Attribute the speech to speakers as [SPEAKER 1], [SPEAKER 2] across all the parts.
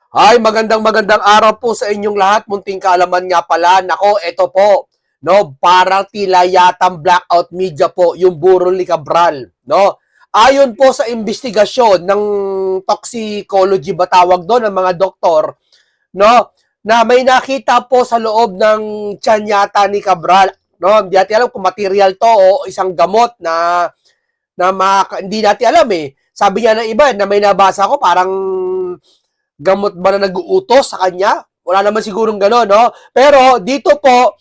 [SPEAKER 1] Ay, magandang araw po sa inyong lahat. Munting kaalaman nga pala. Nako, ito po. No, parang tila yatang blackout media po yung burol ni Cabral, no? Ayon po sa investigasyon ng toxicology ba tawag doon ng mga doktor, no? Na may nakita po sa loob ng tiyan yata ni Cabral, no? Hindi natin alam kung material to o isang gamot na hindi natin alam eh. Sabi niya ng iba na may nabasa ko parang gamot ba na nag-uutos sa kanya? Wala naman sigurong gano'n, no? Pero dito po,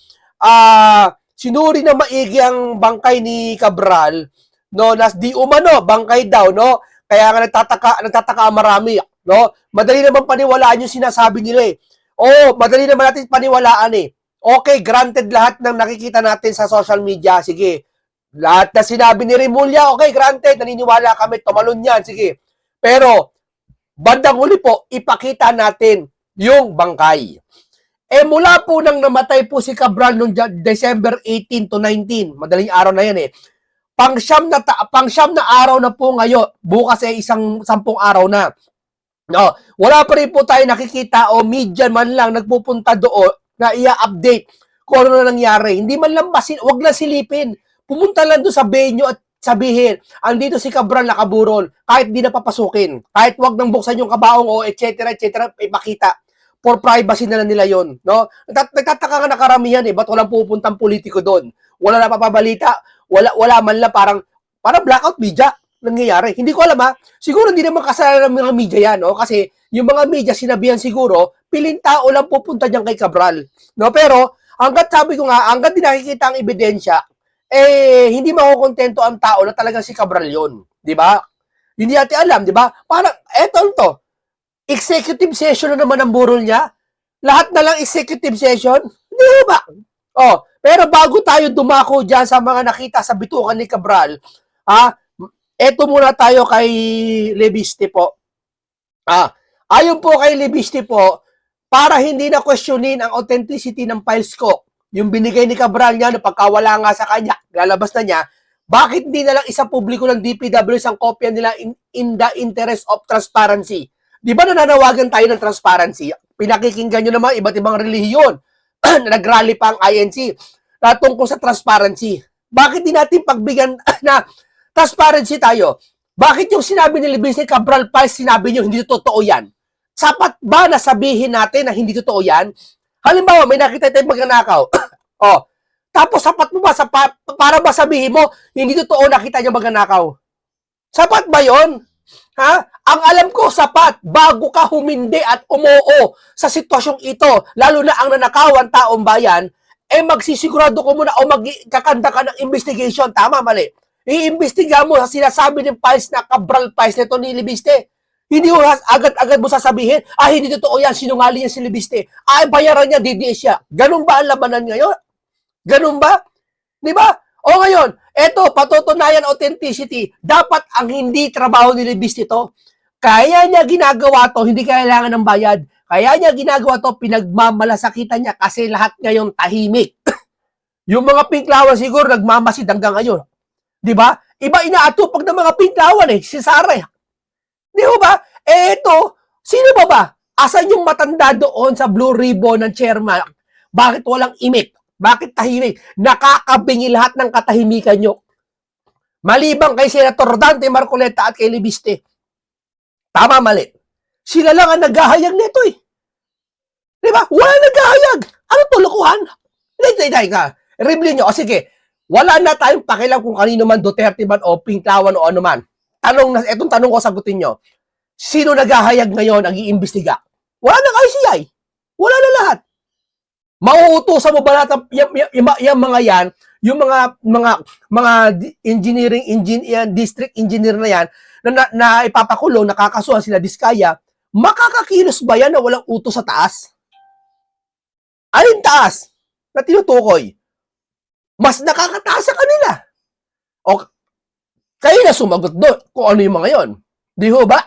[SPEAKER 1] sinuri na maigi ang bangkay ni Cabral, no? Nas di umano, bangkay daw, no? Kaya nga nagtataka ang marami, no? Madali naman paniwalaan yung sinasabi nila eh. Oo, madali naman natin paniwalaan eh. Okay, granted lahat ng nakikita natin sa social media, sige. Lahat na sinabi ni Remulla, okay, granted, naniniwala kami, tumalon yan, sige. Pero, bandang huli po, ipakita natin yung bangkay. Mula po nang namatay po si Cabral noong December 18 to 19, madaling araw na yan eh. Pangsyam na araw na po ngayon, bukas ay isang 10 araw na. No, wala pa rin po tayo nakikita o media man lang nagpupunta doon na i-update kung ano na nangyari. Hindi man lang wag lang silipin. Pumunta lang doon sa venue at sabihin, andito si Cabral nakaburol, kahit di na papasukin, kahit wag nang buksan yung kabaong o etc. ipakita. For privacy na nila yon, no? Nagtataka nga na karamihan eh, ba't walang pupuntang politiko doon? Wala na papabalita, wala man lang parang blackout media nangyayari. Hindi ko alam ha. Siguro hindi naman kasalanan ng mga media yan, no? Kasi yung mga media sinabihan siguro, piling tao lang pupunta diyan kay Cabral, no? Pero hangga't sabi ko nga, hangga't di nakikita ang ebidensya, hindi makukontento ang tao na talagang si Cabral yun. Di ba? Hindi natin alam, di ba? Parang, eto to. Executive session na naman ang burol niya. Lahat na lang executive session. Di ba? Oh, pero bago tayo dumako dyan sa mga nakita sa bitukan ni Cabral, eto muna tayo kay Lebiste po. Ayon po kay Lebiste po, para hindi na questionin ang authenticity ng files ko, yung binigay ni Cabral niya, no, pagkawala nga sa kanya, lalabas na niya, bakit hindi na lang isa publiko ng DPWs ang kopya nila in the interest of transparency? Di ba nananawagan tayo ng transparency? Pinakikinggan nyo naman iba't ibang relihiyon na nag-rally pa ang INC na tungkol sa transparency. Bakit di natin pagbigyan na transparency tayo? Bakit yung sinabi ni Libis Cabral Pais, sinabi nyo hindi totoo yan? Sapat ba na sabihin natin na hindi totoo yan? Halimbawa, may nakita tayong magnanakaw. Tapos sapat mo ba para ba sabihin mo hindi totoo nakita niya magnanakaw? Sapat ba 'yon? Ha? Ang alam ko sapat bago ka humindi at umuo sa sitwasyong ito, lalo na ang nanakawan taong bayan, magsisigurado ko muna o magkakanda ka ng investigation, tama mali. Iimbestiga mo sa sinasabi ng Pais na Cabral Pais nito ni Libiste. Hindi mo agad-agad mo sasabihin, hindi totoo yan, sinungaling yan si Libiste. Bayaran niya, DDS siya. Ganun ba ang labanan ngayon? Ganun ba? Di ba? O ngayon, eto, patutunayan authenticity. Dapat ang hindi trabaho ni Libiste ito. Kaya niya ginagawa to, hindi kailangan ng bayad. Kaya niya ginagawa to, pinagmamalasakitan niya kasi lahat ngayon tahimik. Yung mga pinklawan siguro nagmamasid hanggang ngayon. Di ba? Iba inaatupag ng mga pinklawan eh, si Sara. Di ba? Ito, sino ba? Asan yung matanda doon sa Blue Ribbon ng chairman? Bakit walang imik? Bakit tahimik? Nakakabingi lahat ng katahimikan nyo. Malibang kay Senator Dante Marcoleta at kay Libiste. Tama, mali. Sila lang ang naghahayag nito eh. Di ba? Wala naghahayag. Ano to, lokohan? Hindi ka. Review nyo. O sige, wala na tayong pakialam kung kanino man, Duterte man o Pinklawan o ano man. Etong tanong ko, sagutin nyo. Sino naghahayag ngayon ang iimbestiga? Wala na ICI. Wala na lahat. Mauutusan mo ba natin yung mga yan, yung mga district engineer na yan, na ipapakulong, nakakasuhan sila Diskaya, makakakilos ba yan na walang utos sa taas? Alin taas na tinutukoy? Mas nakakataas sa kanila. O, kayo na sumagot doon kung ano yung mga yon. Di ho ba?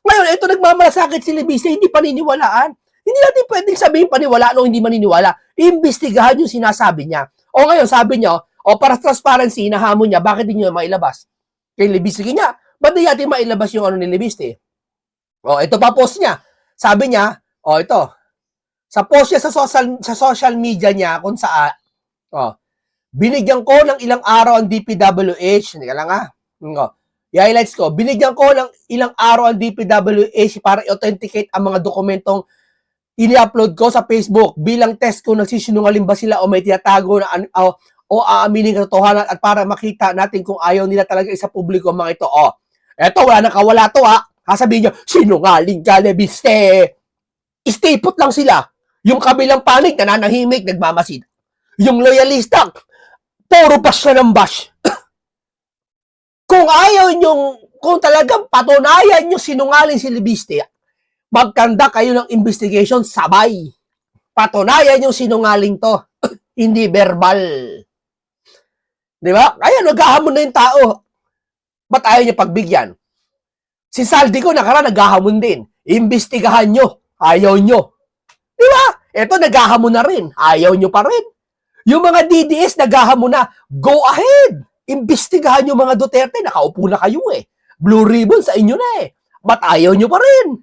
[SPEAKER 1] Ngayon, ito nagmamalasakit si Libiste, hindi paniniwalaan. Hindi natin pwedeng sabihin paniwalaan o hindi maniniwala. Imbestigahan yung sinasabi niya. O ngayon, sabi niya, para transparency, nahamon niya, bakit hindi niyo mailabas? Kay Libiste niya, ba't di natin mailabas yung ano ni Libiste? O, ito pa post niya. Sabi niya, ito, sa post niya sa social media niya kung saan, binigyan ko ng ilang araw ang DPWH, hindi ka lang i-highlights ko, binigyan ko ng ilang araw ang DPWH para i-authenticate ang mga dokumentong ini-upload ko sa Facebook bilang test kung nagsisinungaling ba sila o may tinatago na o aaminin ng katotohanan at para makita natin kung ayaw nila talaga isa publiko mga ito. Eto, wala na kawala to Sasabihin nyo, sinungaling ka, Lebiste. Stay put lang sila. Yung kabilang panig, nananahimik, nagmamasid. Yung loyalista, puro bash na ng bash. Kung ayaw kung talagang patunayan nyo sinungaling si Lebiste, magkanda kayo ng investigation sabay. Patunayan yung sinungaling to. Hindi verbal. Di ba? Ayan, naghahamon na yung tao. Ba't ayaw niya pagbigyan? Si Saldi ko nakaraan naghahamon din. Imbestigahan nyo. Ayaw nyo. Di ba? Ito naghahamon na rin. Ayaw nyo pa rin. Yung mga DDS naghahamon na. Go ahead. Imbestigahan nyo mga Duterte. Nakaupo na kayo Blue ribbon sa inyo na Ba't ayaw nyo pa rin?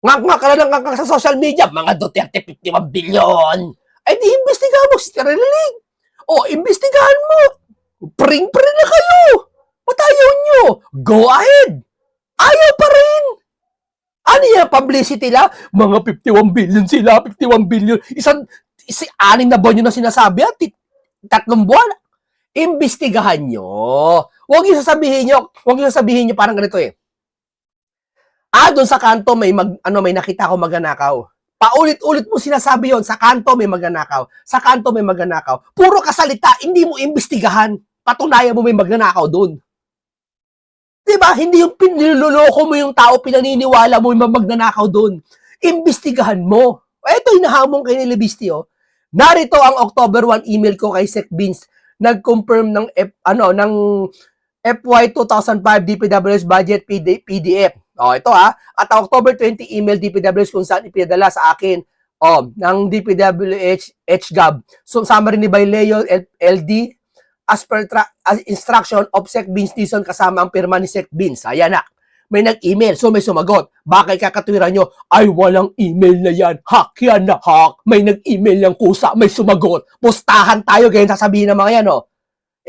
[SPEAKER 1] Ngak-ngak ka na lang sa social media. Mga Duterte 51 billion. Ay di imbestigahan mo si Terelilig. Imbestigahan mo. Pring-pring na kayo. Ba't ayaw nyo? Go ahead. Ayaw pa rin. Ano yan, publicity lang? Mga 51 billion sila, 51 billion. Anim na buwan nyo na sinasabi, 3 buwan. Imbestigahan nyo. Huwag yung sasabihin nyo parang ganito doon sa kanto may nakita ko magnanakaw. Paulit-ulit mo sinasabi yon, sa kanto may magnanakaw. Sa kanto may magnanakaw. Puro kasalita, hindi mo imbestigahan. Patunayan mo may magnanakaw doon. Diba? Hindi yung piniloloko mo yung tao, pinaniniwala mo yung magnanakaw doon. Imbestigahan mo. Ito hinahamon kay ni Lebiste, Narito ang October 1 email ko kay Sec Beans. Nag-confirm ng FY 2005 DPWH budget PDF. Ito At ang October 20 email DPWH kung saan ipinadala sa akin ng DPWH HGAB. So summary ni Baileo LD as per instruction of Sec Beans Dizon kasama ang pirma ni Sec Beans. Ayan na. May nag-email. So may sumagot. Bakit kakatwiran nyo? Ay, walang email na yan. Hack yan na hack. May nag-email ng kusa. May sumagot. Pustahan tayo. Ganyan sasabihin ng mga yan,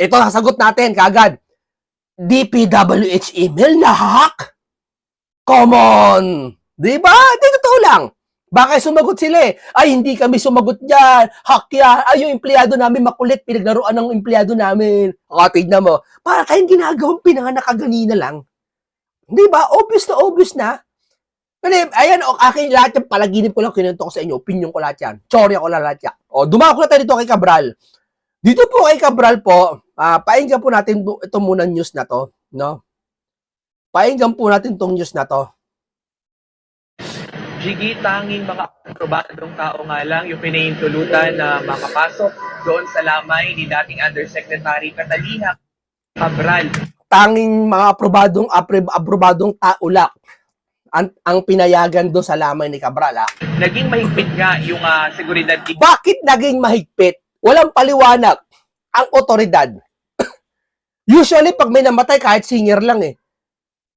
[SPEAKER 1] Ito, sasagot natin kagad. DPWH email na hack? Come on! Diba? Di totoo lang. Baka sumagot sila Ay, hindi kami sumagot dyan. Hack yan. Ay, yung empleyado namin makulit. Pinaglaruan ng empleyado namin. Tignan mo. Para kayong ginagawang pinanganak kaganina lang. Diba? Obvious na. Ayan, akin lahat yung palaginip ko lang kinento ko sa inyo. Opinion ko lahat yan. Chorya ko lahat yan. Dumako na tayo dito kay Cabral. Dito po kay Cabral po, painggan po natin ito muna news na to. No? Painggan po natin tong news na to.
[SPEAKER 2] Jiggy, tanging mga aprobadong tao nga lang yung pinahintulutan na makapasok doon sa lamay ni dating Undersecretary Catalina Cabral.
[SPEAKER 1] Tanging mga aprobadong tao lang ang pinayagan doon sa lamay ni Cabral.
[SPEAKER 2] Naging mahigpit nga yung seguridad.
[SPEAKER 1] Bakit naging mahigpit? Walang paliwanag ang otoridad. Usually, pag may namatay, kahit singer lang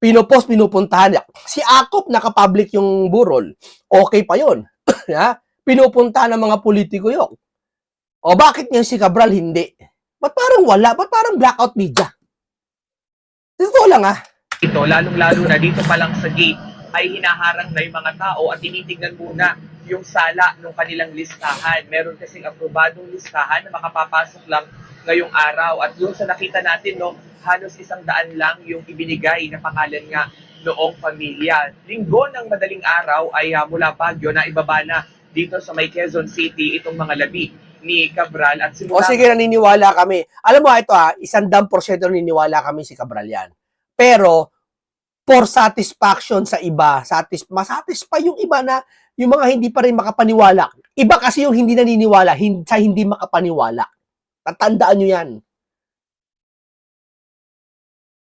[SPEAKER 1] pinupuntahan. Si Akop, nakapublic yung burol. Okay pa yun. Pinupuntahan ng mga politiko yun. Bakit nga si Cabral hindi? Ba't parang wala? Ba't parang blackout media? Ito lang
[SPEAKER 2] Ito, lalong-lalo na dito pa lang sa gate, ay hinaharang na yung mga tao at tinitignan muna yung sala ng kanilang listahan. Meron kasing aprobadong listahan na makapapasok lang ngayong araw. At doon sa nakita natin, halos 100 lang yung ibinigay na pangalan nga noong pamilya. Linggo ng madaling araw ay mula Baguio na ibaba na dito sa may Quezon City itong mga labi ni Cabral. At simula...
[SPEAKER 1] sige, naniniwala kami. Alam mo ito 100% naniniwala kami si Cabral yan. Pero, for satisfaction sa iba, masatisfy yung iba na yung mga hindi pa rin makapaniwala. Iba kasi yung hindi naniniwala sa hindi makapaniwala. Tatandaan nyo yan.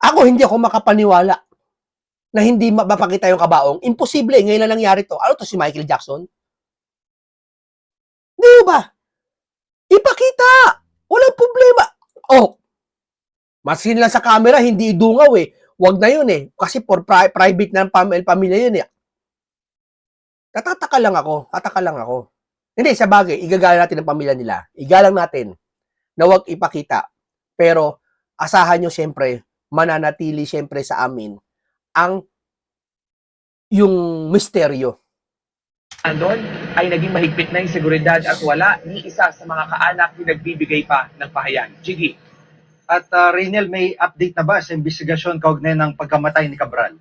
[SPEAKER 1] Ako, hindi ako makapaniwala na hindi mapakita yung kabaong. Imposible. Ngayon na nangyari to. Ano to, si Michael Jackson? Di ba? Ipakita. Walang problema. Masin lang sa camera, hindi idungaw Huwag na yun Kasi for private na pamilya yun Tataka lang ako. Hindi, sa bagay, igagalang natin ang pamilya nila. Igalang natin na huwag ipakita. Pero, asahan nyo siyempre, mananatili siyempre sa amin ang yung misteryo.
[SPEAKER 2] Doon ay naging mahigpit na yung seguridad at wala ni isa sa mga kaanak yung nagbibigay pa ng pahayag. Jiggy.
[SPEAKER 3] At Rainiel, may update na ba sa investigasyon kaugnay ng pagkamatay ni Cabral?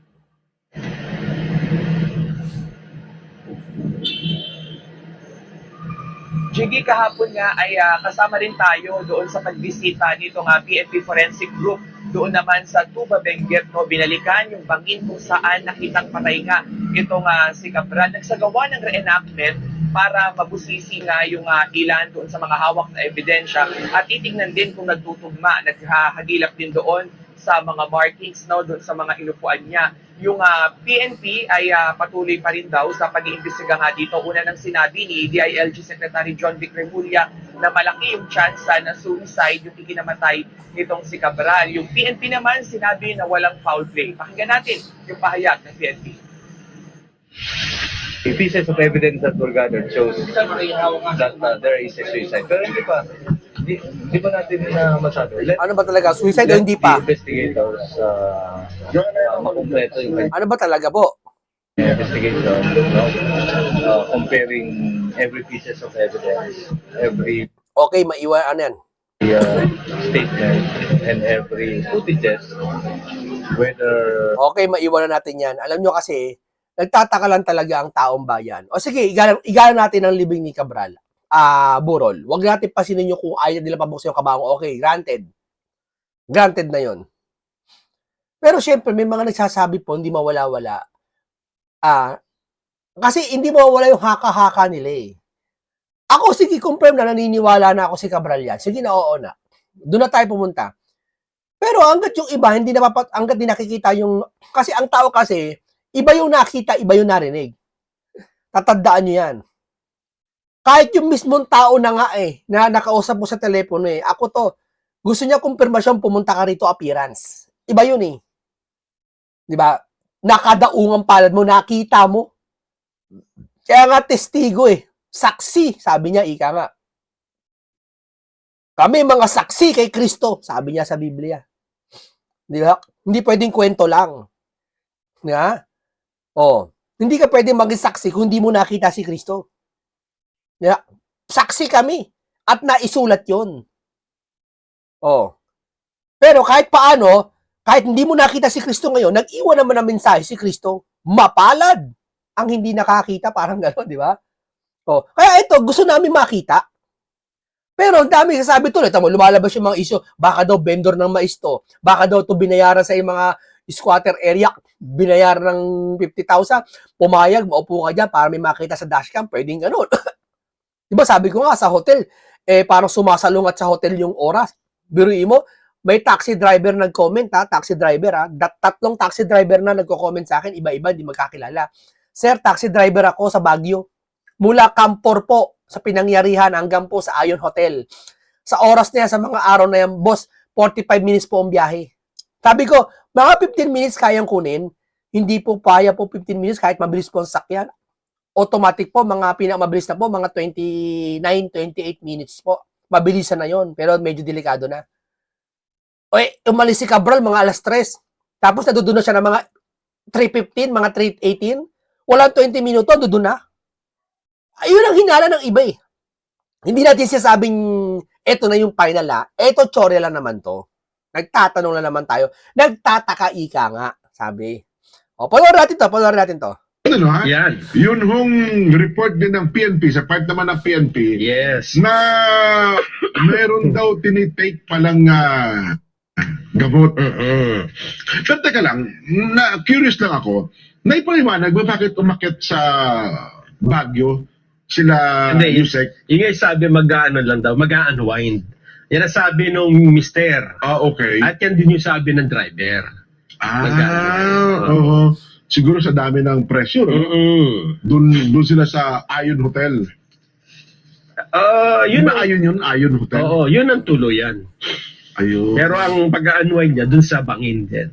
[SPEAKER 2] Jiggy, kahapon nga ay kasama rin tayo doon sa pagbisita nitong PNP Forensic Group. Doon naman sa Tuba Benguet, no, binalikan yung bangin kung saan nakitang patay nga itong si Cabral. Nagsagawa ng reenactment para mabusisi nga yung ilan doon sa mga hawak na ebidensya at titignan din kung nagtutugma, naghahagilap din doon sa mga markings, no, doon sa mga inupuan niya. Yung PNP ay patuloy pa rin daw sa pag-iimbestiga nga dito. Una nang sinabi ni DILG Secretary John Vic Remulla na malaki yung chance na suicide yung ikinamatay nitong si Cabral. Yung PNP naman sinabi na walang foul play. Pakinggan natin yung pahayag ng PNP.
[SPEAKER 4] The pieces of evidence that were gathered shows that there is a suicide. Pero hindi pa natin masabi.
[SPEAKER 1] Ano ba talaga? Suicide o hindi pa?
[SPEAKER 4] The investigators makumpleto yung
[SPEAKER 1] Ano ba talaga po?
[SPEAKER 4] investigation, no? Comparing every pieces of evidence, every
[SPEAKER 1] Okay, maiwan, ano yan?
[SPEAKER 4] statement, and every footages, whether
[SPEAKER 1] Okay, maiwanan natin yan. Alam nyo kasi, nagtataka lang talaga ang taong bayan. O sige, igalang natin ang libing ni Cabral. Burol. Huwag natin pasinin nyo kung ayaw nila pabuksan yung kabango. Okay, granted. Granted na yon. Pero syempre, may mga nagsasabi po, hindi mawala-wala. Kasi hindi mawala yung haka-haka nila eh. Ako, sige, confirm na naniniwala na ako si Cabral yan. Sige na, oo na. Doon na tayo pumunta. Pero hanggat yung iba, hanggat di nakikita yung, kasi ang tao kasi, iba yung nakita, iba yung narinig. Tatandaan nyo yan. Kahit yung mismong tao na nga na nakausap mo sa telepono ako to, gusto niya kumpirmasyon, pumunta ka rito appearance. Iba yun eh. Di ba? Nakadaungang palad mo, nakita mo. Kaya nga testigo saksi, sabi niya, ika nga. Kami mga saksi kay Kristo, sabi niya sa Biblia. Di ba? Hindi pwedeng kwento lang. Di ba? Hindi ka pwedeng maging saksi kung hindi mo nakita si Kristo. Di ba? Saksi kami at naisulat yon. Pero kahit paano, kahit hindi mo nakita si Kristo ngayon, nag-iwan naman ng mensahe si Kristo, mapalad ang hindi nakakita, parang gano'n, di ba? Kaya ito, gusto namin makita. Pero ang dami sasabi tuloy, lumalabas yung mga isyo, baka daw vendor ng mais to, baka daw to binayaran sa mga squatter area, binayaran ng 50,000, pumayag, maupo ka dyan para may makita sa dashcam, pwedeng gano'n. Diba sabi ko nga sa hotel, parang sumasalungat sa hotel yung oras. Biruin mo, may taxi driver nag-comment taxi driver tatlong taxi driver na nagko-comment sa akin, iba-iba, di magkakilala. Sir, taxi driver ako sa Baguio. Mula Campor po, sa pinangyarihan hanggang po sa Ayon Hotel. Sa oras na yan, sa mga araw na yan, boss, 45 minutes po ang biyahe. Sabi ko, mga 15 minutes kayang kunin, hindi po paya po 15 minutes kahit mabilis po ang sakyan. Automatic po, mga pinakamabilis na po, mga 29, 28 minutes po. Mabilisan na yon, pero medyo delikado na. Umalis si Cabral, mga alas 3. Tapos nadudun na siya ng mga 3:15, mga 3:18. Walang 20 minuto, nadudun na. Ayun ang hinala ng iba Hindi natin sasabing, eto na yung final Eto, chorya lang naman to. Nagtatanong lang naman tayo. Nagtataka ika nga, sabi. Panoorin natin to.
[SPEAKER 5] Ano ha?
[SPEAKER 4] Yan.
[SPEAKER 5] Yun hong report din ng PNP, sa part naman ng PNP,
[SPEAKER 4] Yes.
[SPEAKER 5] na meron daw tinitake palang gamot. Pero teka lang, curious lang ako, naipaliwanag ba bakit umakyat sa Baguio sila
[SPEAKER 6] Hindi,
[SPEAKER 5] Yusek?
[SPEAKER 6] yung nga sabi mag-ano lang daw, mag-unwind. Yan ang sabi nung mister.
[SPEAKER 5] Okay.
[SPEAKER 6] At yan din yung sabi ng driver.
[SPEAKER 5] Oo. Siguro sa dami ng pressure. Doon sila sa Ayon Hotel.
[SPEAKER 6] Yun
[SPEAKER 5] Ba Ayon yun? Ayon Hotel?
[SPEAKER 6] Oo, yun ang tuluyan.
[SPEAKER 5] Ayun.
[SPEAKER 6] Pero ang pag-unwind niya dun sa bangin din.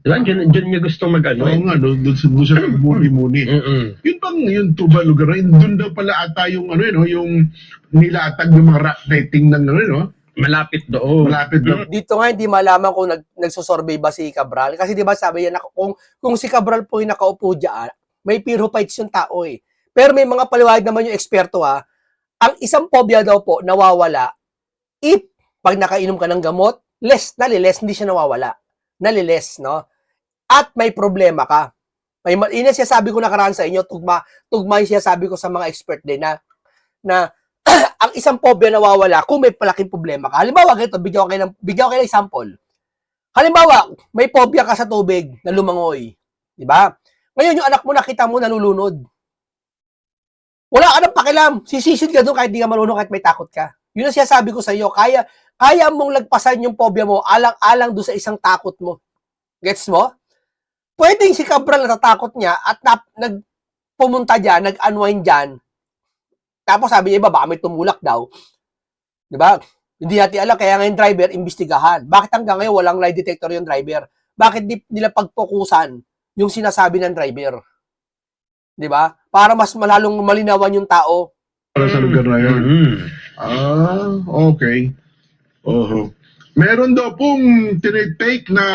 [SPEAKER 6] Diba? Diyan niya gusto mag-ano.
[SPEAKER 5] Oo nga, doon siya nagmuni-muni. Yun bang yung tuba lugar na yun, doon daw pala ata yung ano yun, no, yung nilatag ng mga rock rating ng ano yun, no?
[SPEAKER 6] Malapit doon.
[SPEAKER 5] Malapit daw.
[SPEAKER 1] Dito nga hindi malaman kung nagsusurvey ba si Cabral. Kasi di ba sabi niya, kung si Cabral po yung nakaupo dyan, may pyrophytes yung tao eh. Pero may mga paliwanag naman yung eksperto ha. Ang isang phobia daw po nawawala if pag nakainom ka ng gamot, naliles, hindi siya nawawala. Naliles, no? At may problema ka. Yun ang sinasabi ko nakaraan sa inyo, tugma yung sinasabi ko sa mga expert din na ang isang phobia nawawala kung may palaking problema ka. Halimbawa, ganito, bigyan ko kayo ng example. Halimbawa, may phobia ka sa tubig na lumangoy. Di ba? Ngayon, yung anak mo nakita mo nalulunod. Wala ka nang pakialam. Sisisid ka doon kahit di ka marunong, kahit may takot ka. Yun ang sinasabi ko sa iyo. Kaya mong lagpasan yung phobia mo alang-alang doon sa isang takot mo. Gets mo? Pwedeng si Cabral natatakot niya at pumunta dyan, nag-unwind dyan. Tapos sabi niya, baka may tumulak daw. Di ba? Hindi natin alam, kaya ngayon driver, imbestigahan. Bakit hanggang ngayon walang lie detector yung driver? Bakit di nila pagpokusan yung sinasabi ng driver? Di ba? Para mas malalong malinawan yung tao.
[SPEAKER 5] Para sa lugar na yun. Okay. Meron daw pong tinitake na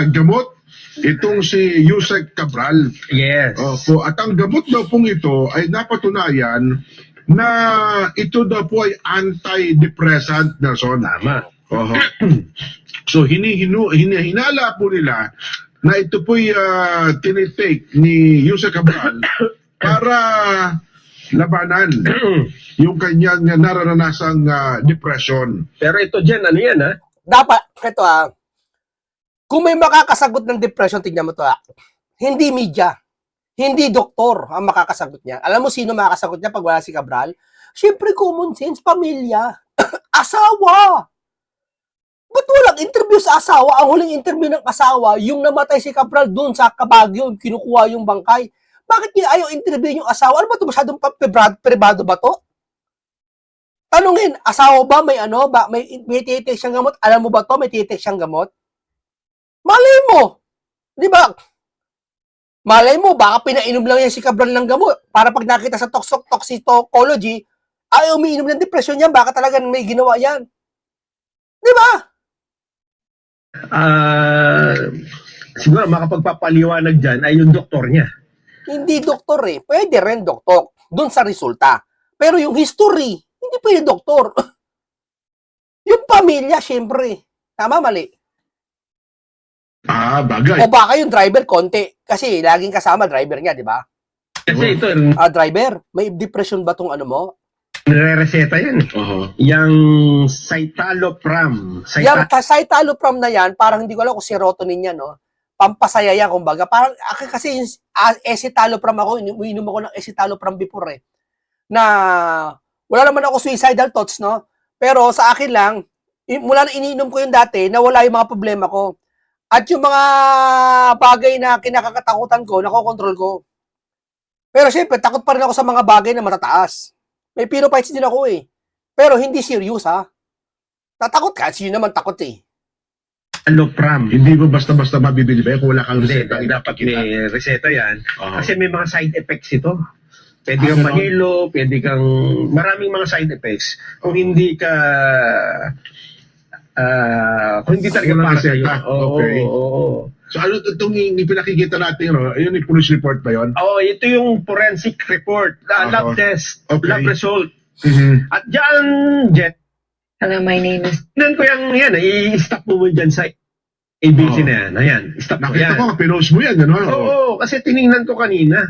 [SPEAKER 5] gamot itong si Yusek Cabral.
[SPEAKER 6] Yes.
[SPEAKER 5] At ang gamot daw pong ito ay napatunayan na ito daw po ay antidepressant, Nelson.
[SPEAKER 6] Tama.
[SPEAKER 5] So hinala po nila na ito po ay tinitake ni Yusek Cabral para labanan yung kanyang nararanasang depression.
[SPEAKER 6] Pero ito dyan, ano yan ha?
[SPEAKER 1] Dapat, ito kung may makakasagot ng depression, tignan mo to hindi media, hindi doktor ang makakasagot niya. Alam mo sino makakasagot niya pag wala si Cabral? Siyempre, common sense, pamilya, asawa. Ba't walang interview sa asawa? Ang huling interview ng asawa, yung namatay si Cabral doon sa Baguio, kinukuha yung bangkay. Bakit niya ayaw interview yung asawa? Ano ba ito? Masyadong privado ba to? Tanungin, asawa ba may titik siyang gamot? Alam mo ba to? May titik siyang gamot? Malay mo. Di ba? Malay mo, baka pinainom lang yan si Cabral ng gamot. Para pag nakita sa toxicology, ay umiinom ng depression yan. Baka talaga may ginawa yan. Di ba?
[SPEAKER 6] Siguro makapagpapaliwanag dyan ay yung doktor niya.
[SPEAKER 1] Hindi doktor eh. Pwede rin doktor. Doon sa resulta. Pero yung history, hindi pwede doktor. Yung pamilya, syempre. Tama, mali.
[SPEAKER 5] Bagay.
[SPEAKER 1] O baka yung driver, konti. Kasi laging kasama driver niya, di ba?
[SPEAKER 6] Kasi ito,
[SPEAKER 1] Driver, may depression ba tong ano mo?
[SPEAKER 6] nire-reseta yan. Yung citalopram.
[SPEAKER 1] Yung citalopram na yan, parang hindi ko alam kung serotonin yan, no? Pampasaya yan, kumbaga. Parang, kasi yung escitalopram ako, umiinom ako ng escitalopram before eh. Na, wala naman ako suicidal thoughts, no? Pero sa akin lang, mula na iniinom ko yung dati, nawala yung mga problema ko. At yung mga bagay na kinakatakutan ko, nakokontrol ko. Pero syempre, takot pa rin ako sa mga bagay na matataas. May pyrophytes din ako eh. Pero hindi serious ha. Tatakot ka, sino naman takot eh.
[SPEAKER 6] Citalopram.
[SPEAKER 5] Hindi mo basta-basta mabibili ba kung wala kang
[SPEAKER 6] Hindi,
[SPEAKER 5] reseta?
[SPEAKER 6] dapat may reseta yan. Kasi may mga side effects ito. Pwede kang
[SPEAKER 5] ganon?
[SPEAKER 6] mahilo, pwede kang... Maraming mga side effects. Kung hindi ka... kung hindi talaga
[SPEAKER 5] Walang
[SPEAKER 6] para sa'yo.
[SPEAKER 5] reseta. Okay.
[SPEAKER 6] Oo.
[SPEAKER 5] So ano itong ipinakikita natin, no? Ayun yung police report ba yun?
[SPEAKER 6] Oo, ito yung forensic report, lab test,
[SPEAKER 5] Okay.
[SPEAKER 6] lab result.
[SPEAKER 5] Mhm.
[SPEAKER 6] At dyan, Jet,
[SPEAKER 7] Hello, my name is...
[SPEAKER 6] tingnan ko yan, i-stop mo dyan sa ABC na yan. Ayan, stop mo
[SPEAKER 5] Nakita
[SPEAKER 6] yan.
[SPEAKER 5] ko, pinost mo yan, ano?
[SPEAKER 6] Oo, kasi tiningnan ko kanina.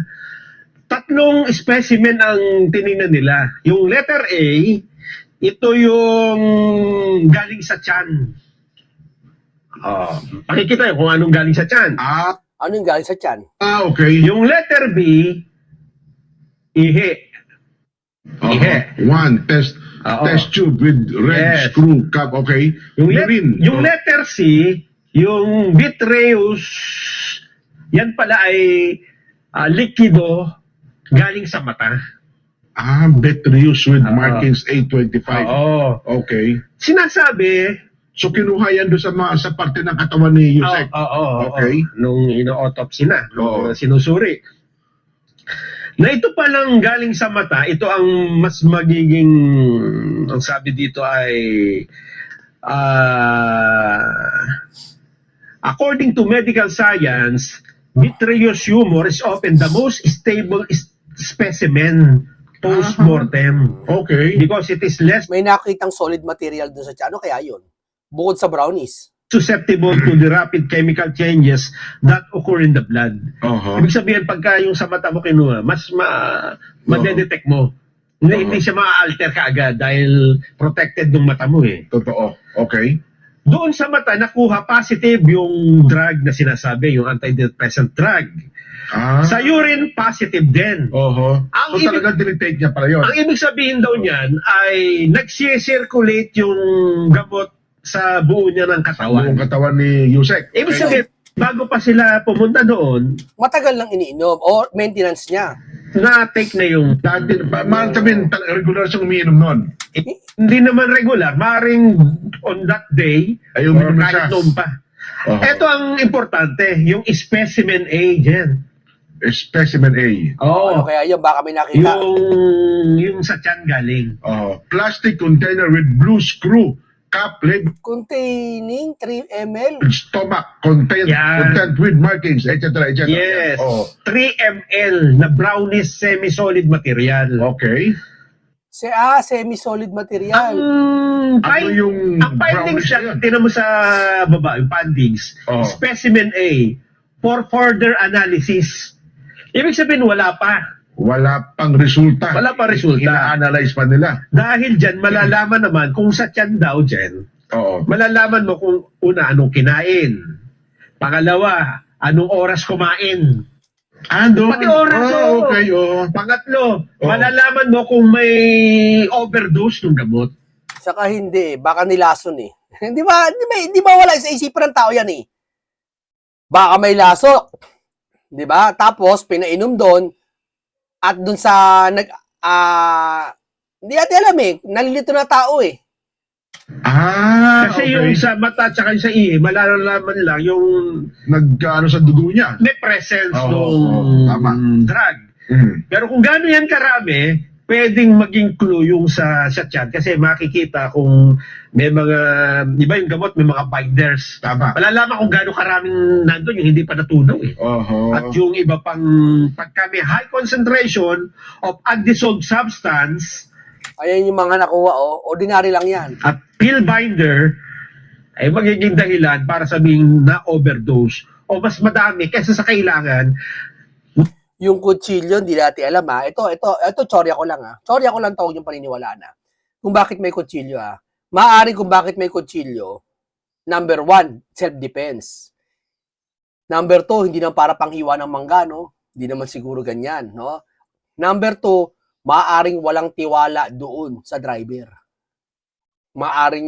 [SPEAKER 6] 3 specimen ang tiningnan nila. Yung letter A, ito yung galing sa tiyan. Pakikita yun kung anong galing sa tiyan.
[SPEAKER 1] Ano yung galing sa tiyan?
[SPEAKER 5] Okay.
[SPEAKER 6] Yung letter B, ihi. Ihe.
[SPEAKER 5] One, test
[SPEAKER 6] Oo.
[SPEAKER 5] test tube with red
[SPEAKER 6] Yes.
[SPEAKER 5] screw cap, okay? Urine.
[SPEAKER 6] Yung letter C, yung vitreous, yan pala ay likido galing sa mata.
[SPEAKER 5] Vitreous with markings 825.
[SPEAKER 6] Oo.
[SPEAKER 5] Okay.
[SPEAKER 6] Sinasabi,
[SPEAKER 5] So kinuha yan doon sa parte ng katawan ni Yusek.
[SPEAKER 6] Oo.
[SPEAKER 5] Okay.
[SPEAKER 6] Nung ino-autopsy na,
[SPEAKER 5] Oo.
[SPEAKER 6] nung sinusuri. Na ito palang galing sa mata, ito ang mas magiging, ang sabi dito ay, according to medical science, vitreous humor is often the most stable specimen post-mortem
[SPEAKER 5] Okay.
[SPEAKER 6] because it is less
[SPEAKER 1] May nakitang solid material dun sa tiyan. Ano kaya yun? Bukod sa brownies.
[SPEAKER 6] susceptible to the rapid chemical changes that occur in the blood.
[SPEAKER 5] Aha.
[SPEAKER 6] Ibig sabihin, pagka yung sa mata mo kinuha, mas madedetect mo. Hindi siya ma-alter ka agad dahil protected ng mata mo eh.
[SPEAKER 5] Totoo. Okay.
[SPEAKER 6] Doon sa mata, nakuha positive yung drug na sinasabi, yung antidepressant drug.
[SPEAKER 5] Ah.
[SPEAKER 6] Sa urine, positive din.
[SPEAKER 5] Oho.
[SPEAKER 6] Ang
[SPEAKER 5] So
[SPEAKER 6] ibig-
[SPEAKER 5] talagang tinitake niya pala yun.
[SPEAKER 6] Ang ibig sabihin daw niyan ay nag-circulate yung gamot sa buo niya ng
[SPEAKER 5] Buong
[SPEAKER 6] katawan.
[SPEAKER 5] katawan ni Yusek.
[SPEAKER 6] Ibig
[SPEAKER 5] Okay.
[SPEAKER 6] sabihin, bago pa sila pumunta doon,
[SPEAKER 1] Matagal lang iniinom or maintenance niya.
[SPEAKER 6] na-take na yung
[SPEAKER 5] Dati, sabihin, regular siyang umiinom nun.
[SPEAKER 6] hindi naman regular, maring on that day
[SPEAKER 5] Ay,
[SPEAKER 6] or
[SPEAKER 5] uminom na siya.
[SPEAKER 6] kahit noon pa.
[SPEAKER 5] Oho.
[SPEAKER 6] Ito ang importante, yung specimen A dyan.
[SPEAKER 5] Specimen A.
[SPEAKER 1] Ano kaya yun? Baka may nakita.
[SPEAKER 6] Yung sa tiyan galing.
[SPEAKER 5] Plastic container with blue screw cap label
[SPEAKER 1] Containing 3 ml.
[SPEAKER 5] stomach content
[SPEAKER 6] Yan.
[SPEAKER 5] content with markings, etc. etc.
[SPEAKER 6] Yes.
[SPEAKER 5] Oh,
[SPEAKER 6] 3 ml na brownies semi-solid material.
[SPEAKER 5] okay.
[SPEAKER 1] Semi-solid material.
[SPEAKER 5] Ano yung
[SPEAKER 6] ang findings
[SPEAKER 5] brownies na
[SPEAKER 6] siya,
[SPEAKER 5] yun?
[SPEAKER 6] tinan mo sa baba, yung findings.
[SPEAKER 5] Oh.
[SPEAKER 6] Specimen A for further analysis. Ibig sabihin, wala pa.
[SPEAKER 5] Wala pang resulta.
[SPEAKER 6] Wala pa resulta.
[SPEAKER 5] Ina-analyze pa nila.
[SPEAKER 6] Dahil dyan, malalaman naman kung sa tiyan daw dyan,
[SPEAKER 5] Oo.
[SPEAKER 6] malalaman mo kung una, anong kinain. Pangalawa, anong oras kumain.
[SPEAKER 5] Doon?
[SPEAKER 6] Pati oras, oo.
[SPEAKER 5] Okay,
[SPEAKER 6] Pangatlo,
[SPEAKER 5] Oo.
[SPEAKER 6] malalaman mo kung may overdose ng gamot.
[SPEAKER 1] Saka hindi. Baka nilason eh. Di ba wala sa isipan ng tao yan eh. Baka may laso. Di ba? Tapos, pinainom doon. At doon sa hindi natin alam eh. Nalilito na tao eh.
[SPEAKER 6] Kasi
[SPEAKER 5] okay.
[SPEAKER 6] yung sa mata at saka yung sa ihi, malalaman lang yung
[SPEAKER 5] Nag-ano sa dugo niya.
[SPEAKER 6] may presence
[SPEAKER 5] Oo,
[SPEAKER 6] ng
[SPEAKER 5] tama.
[SPEAKER 6] drug.
[SPEAKER 5] Mm.
[SPEAKER 6] Pero kung gano'n yan karami, pwedeng maging clue yung sa tiyan kasi makikita kung may mga, di ba yung gamot may mga binders.
[SPEAKER 5] Tama.
[SPEAKER 6] Malalaman kung gano'n karaming nandun yung hindi pa natunaw eh.
[SPEAKER 5] Oho.
[SPEAKER 6] At yung iba pang, pagka may high concentration of undissolved substance
[SPEAKER 1] Ayan yung mga nakuha ordinary lang yan.
[SPEAKER 6] at pill binder, ay magiging dahilan para sabing na overdose o mas madami kaysa sa kailangan.
[SPEAKER 1] Yung kutsilyo, hindi natin alam ha. Ito, tsorya ko lang ha. Tsorya ko lang tawag yung paniniwalaan ha. Kung bakit may kutsilyo ha. Maaari kung bakit may kutsilyo, number 1, self-defense. Number 2, hindi naman para panghiwa ng mangga, no? Hindi naman siguro ganyan, no? Number 2, maaaring walang tiwala doon sa driver. Maaaring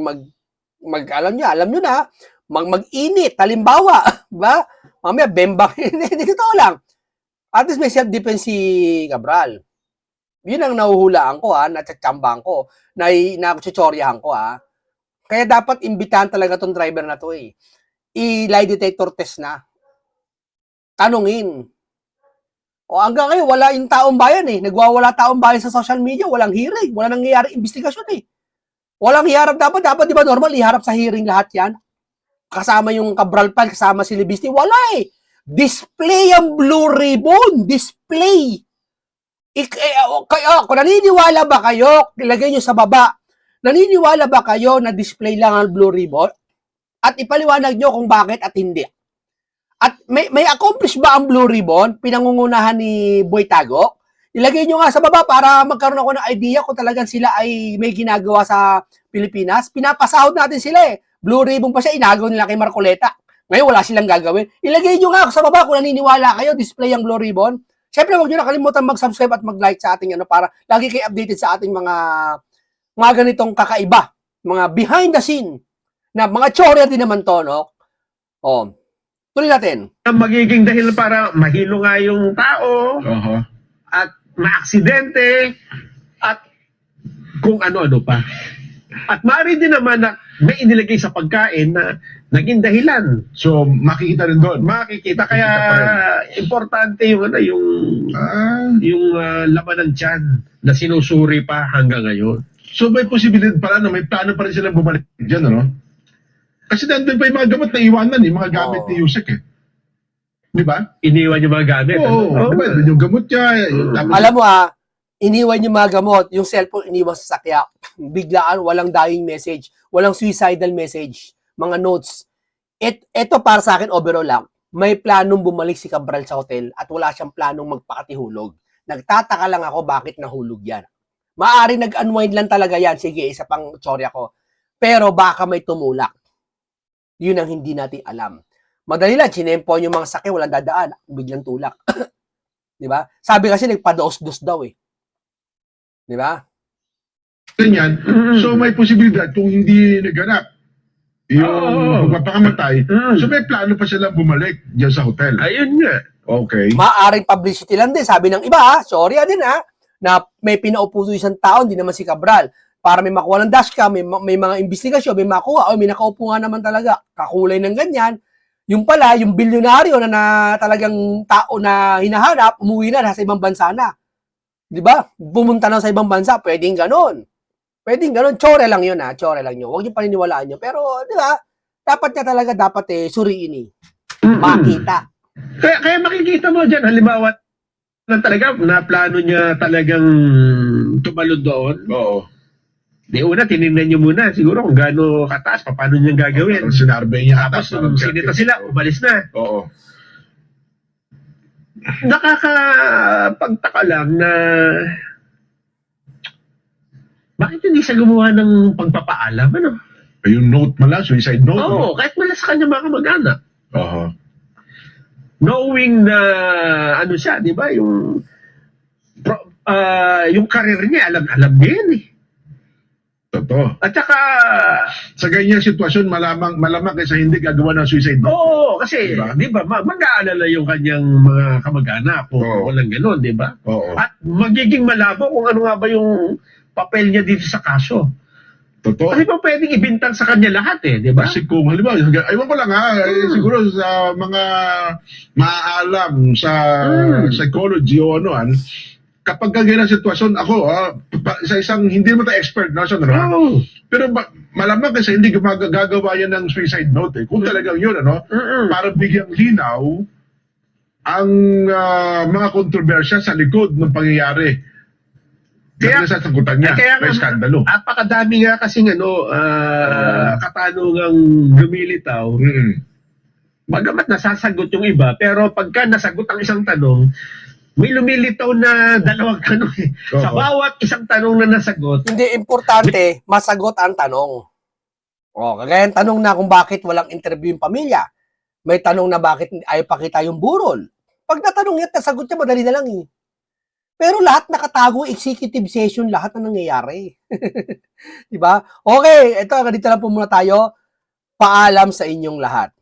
[SPEAKER 1] alam nyo na, mag-init, halimbawa, ba? Mamaya, bembang, hindi totoo lang. At least may self-defense si Cabral. Yun ang nahuhulaan ko, natsatsambang ko, nakutsitsoryahan ko, Kaya dapat imbitahan talaga tong driver na to, eh. I-lie detector test na. Tanungin. O hanggang ngayon, wala yung taong bayan, eh. Nagwawala taong bayan sa social media, walang hearing, wala nangyayari investigasyon, eh. Walang hiharap dapat di ba normal, iharap sa hearing lahat yan? Kasama yung Cabral pa, kasama si Libisti, wala eh. Display ang Blue Ribbon. Display. Kung naniniwala ba kayo, ilagay nyo sa baba, naniniwala ba kayo na display lang ang Blue Ribbon? At ipaliwanag nyo kung bakit at hindi. At may accomplish ba ang Blue Ribbon? Pinangungunahan ni Boy Tago? Ilagay nyo nga sa baba para magkaroon ako ng idea kung talagang sila ay may ginagawa sa Pilipinas. Pinapasahod natin sila eh. Blue Ribbon pa siya, inagaw nila kay Marcoleta. Ngayon, wala silang gagawin. Ilagay nyo nga sa baba kung naniniwala kayo, display ang Blue Ribbon. Siyempre, huwag nyo nakalimutan mag-subscribe at mag-like sa ating para lagi kayo updated sa ating mga ganitong kakaiba. Mga behind the scene na mga tsorya din naman to, no? Tuloy natin.
[SPEAKER 6] Ang magiging dahilan para mahilo nga yung tao
[SPEAKER 5] Oho.
[SPEAKER 6] at maaksidente at kung ano-ano pa. At maaari din naman na may inilagay sa pagkain na naging dahilan.
[SPEAKER 5] So, makikita rin doon.
[SPEAKER 6] Makikita kaya importante yung laman ng tiyan na sinusuri pa hanggang ngayon.
[SPEAKER 5] So, may posibilidad pala na may plano pa rin silang bumalik dyan, ano? Kasi nandun pa yung mga gamot na iwanan, mga gamit ni Yusek, eh. Di ba?
[SPEAKER 6] Iniwan yung mga gamit.
[SPEAKER 5] Oo,
[SPEAKER 6] ano?
[SPEAKER 5] diba? Yung gamot niya, tapos
[SPEAKER 1] Alam mo iniwan yung mga gamot, yung cellphone iniwan sa sakya. Biglaan, walang dying message, walang suicidal message, mga notes. Ito para sa akin, overall lang, may planong bumalik si Cabral sa hotel at wala siyang planong magpakatihulog. Nagtataka lang ako bakit nahulog yan. Maari nag-unwind lang talaga yan. Sige, isa pang tsorya ko. Pero baka may tumulak. Yun ang hindi natin alam. Madali lang, chinempo yung mga sakya, walang dadaan, biglang tulak. Di ba? Sabi kasi nagpa-dos-dos daw eh. Di ba?
[SPEAKER 5] ganyan. So, may posibilidad kung hindi naganap yung pagpapakamatay. So, may plano pa silang bumalik dyan sa hotel.
[SPEAKER 6] Ayun nga.
[SPEAKER 5] Okay.
[SPEAKER 1] Maaring publicity lang din. Sabi ng iba, sorry din na may pinaupo doon isang tao, hindi naman si Cabral. Para may makuha ng dashcam, may mga investigasyon, may makuha, o may nakaupo nga naman talaga. Kakulay ng ganyan. Yung pala, yung bilyonaryo na talagang tao na hinahanap, umuwi na, nasa ibang bansa na. Di ba? Pumunta na sa ibang bansa, pwedeng ganon. Pwedeng ganon. Tsore lang yun Tsore lang yun. Huwag yung paniniwalaan nyo. Pero, di ba? Dapat niya talaga, suriin makita.
[SPEAKER 6] Kaya makikita mo dyan, halimbawa, na talaga, na plano niya talagang tumalon doon.
[SPEAKER 5] Oo.
[SPEAKER 6] Di una, tinignan niyo muna siguro kung gaano kataas, paano niyang gagawin.
[SPEAKER 5] Parang sinarbay niya.
[SPEAKER 6] Tapos nung sinita sila, umalis na.
[SPEAKER 5] Oo.
[SPEAKER 6] Nakakapagtaka lang na bakit hindi siya gumawa ng pagpapaalam, ano?
[SPEAKER 5] Yung note mala, suicide note.
[SPEAKER 6] Oo, kahit mala sa kanya mga kamag-anak.
[SPEAKER 5] Oo.
[SPEAKER 6] Knowing na, ano siya, di ba, yung career niya, alam niya yan eh.
[SPEAKER 5] Totoo.
[SPEAKER 6] At saka,
[SPEAKER 5] Sa ganyang sitwasyon, malamang kaysa hindi gagawa ng suicide note.
[SPEAKER 6] oo, kasi,
[SPEAKER 5] Diba?
[SPEAKER 6] di ba, mag-aalala yung kanyang mga kamag-anak kung
[SPEAKER 5] Oo.
[SPEAKER 6] walang gano'n, di ba?
[SPEAKER 5] Oo.
[SPEAKER 6] At magiging malabo kung ano nga ba yung papel niya dito sa kaso.
[SPEAKER 5] Totoo.
[SPEAKER 6] Kasi pa pwedeng ibintang sa kanya lahat eh, di ba?
[SPEAKER 5] Kasi kung halimbawa, aywan ko lang siguro sa mga maaalam sa psychology o kapag ganyan ang sitwasyon, ako, sa isang hindi mo tayo expert na
[SPEAKER 6] Oo.
[SPEAKER 5] pero malamang kasi hindi gagawa yan ng suicide note Kung talagang yun, para bigyang linaw ang mga kontrobersya sa likod ng pangyayari. Kaya nasasagutan niya, may skandalo.
[SPEAKER 6] Apakadami nga kasing katanungang lumilitaw. Bagamat nasasagot yung iba, pero pagka nasagot ang isang tanong, may lumilitaw na dalawang tanong eh. Sa
[SPEAKER 5] Oo.
[SPEAKER 6] bawat isang tanong na nasagot,
[SPEAKER 1] Hindi importante, masagot ang tanong. Kagaya ng tanong na kung bakit walang interview yung pamilya. May tanong na bakit ayaw pakita yung burol. Pag natanong niya, nasagot niya, madali na lang eh. Pero lahat nakatago, executive session, lahat na nangyayari. Diba? Okay, ito, ganito lang po muna tayo. Paalam sa inyong lahat.